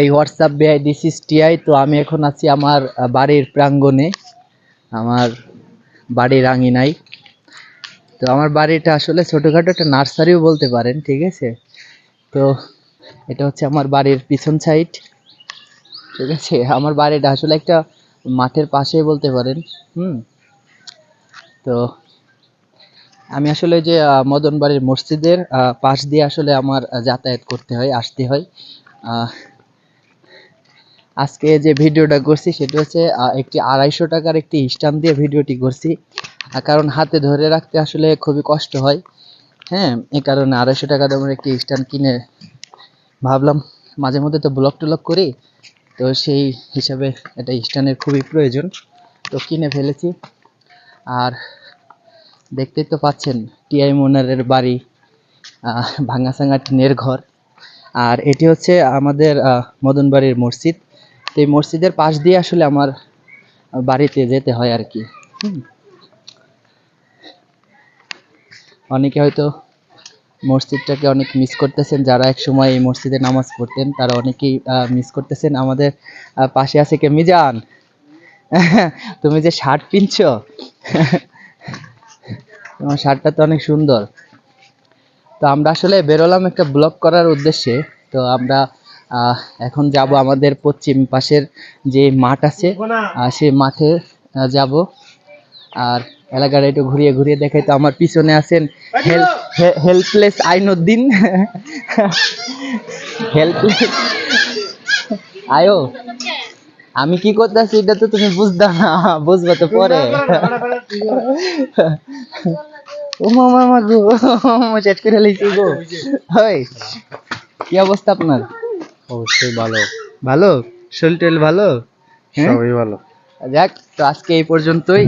এই হোয়াটসঅ্যাপ ভাই, this is TI. তো আমি এখন আছি আমার বাড়ির প্রাঙ্গণে, আমার বাড়ির আঙিনায়। তো আমার বাড়িটা আসলে ছোটোখাটো একটা নার্সারিও বলতে পারেন, ঠিক আছে। তো এটা হচ্ছে আমার বাড়ির পিছন সাইড, ঠিক আছে। আমার বাড়িটা আসলে একটা মাঠের পাশেই বলতে পারেন। তো আমি আসলে যে মদন বাড়ির মসজিদের পাশ দিয়ে আসলে আমার যাতায়াত করতে হয়, আসতে হয়। আজকে যে ভিডিওটা করছি সেটা হচ্ছে একটি 250 টাকার একটি স্ট্যান্ড দিয়ে ভিডিওটি করছি, কারণ হাতে ধরে রাখতে আসলে খুবই কষ্ট হয়। হ্যাঁ, এই কারণে 250 টাকা দামের একটি স্ট্যান্ড কিনে ভাবলাম মাঝে মধ্যে তো ব্লগ টলগ করি, তো সেই হিসাবে এটা স্ট্যান্ডের খুবই প্রয়োজন, তো কিনে ফেলেছি। আর দেখতেই তো পাচ্ছেন টিআই মোনারের বাড়ি, ভাঙাসাঙা টিনের ঘর। আর এটি হচ্ছে আমাদের মদন বাড়ির মসজিদ। তো এই মসজিদের পাশ দিয়ে আসলে আমার বাড়িতে যেতে হয় আর কি। অনেকে হয়তো মসজিদটাকে অনেক মিস করতেছেন, যারা এক সময় এই মসজিদে নামাজ পড়তেন তারা অনেকেই মিস করতেছেন। আমাদের পাশে আছে কে মিজান, তুমি যে শার্ট পিনছো, তোমার শার্টটা তো অনেক সুন্দর। তো আমরা আসলে বেরোলাম একটা ব্লগ করার উদ্দেশ্যে। তো আমরা এখন যাব আমাদের পশ্চিম পাশের যে মাঠ আছে, সেই মাঠে যাব। আর এলাকাটা একটু ঘুরিয়ে ঘুরিয়ে দেখাই। তো আমার পিছনে আছেন হেল্পলেস আইনুদ্দিন। হেল্পলেস আয়ো, আমি কি করতেছি এটা তো তুমি বুঝবা না, বুঝবা তো পরে। ও মামা গো, চ্যাট করে লাইছি গো। হয়, কি অবস্থা আপনার? অবশ্যই ভালো। ভালো? শরীর টরীর ভালো? সবই ভালো। যাক, তো আজকে এই পর্যন্তই।